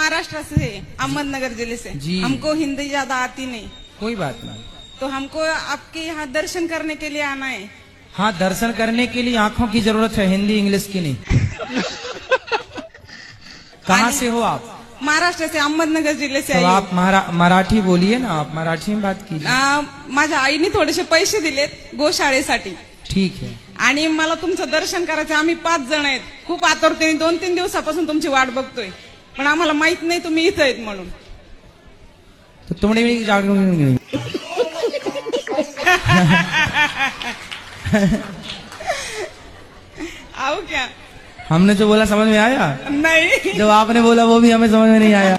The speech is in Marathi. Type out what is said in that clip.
महाराष्ट्र से है, अहमदनगर जिले से। जी। हमको हिंदी ज्यादा आती नहीं, कोई बात नहीं। तो हमको आपके यहाँ दर्शन करने के लिए आना है। हाँ, दर्शन करने के लिए आंखों की जरूरत है, हिंदी इंग्लिश की नहीं। कहाँ से हो आप? महाराष्ट्र से, अहमदनगर जिले से तो आई आप मराठी बोलिए ना, आप मराठी में बात कीजिए। माझ्या आईने थोडेसे पैसे दिलेत गोशाळेसाठी ठीक है। आणि मला तुमचं दर्शन करायचं। आम्ही 5 जण आहेत, खूप आतुरतेने 2-3 दिवसापासून तुमची वाट बघतोय, पण आम्हाला माहित नाही तुम्ही इथं आहेत म्हणून। तो तुमने भी जागरूक आओ क्या? हमने जो बोला समझ में आया? नहीं, जो आपने बोला वो भी हमें समझ में नहीं आया।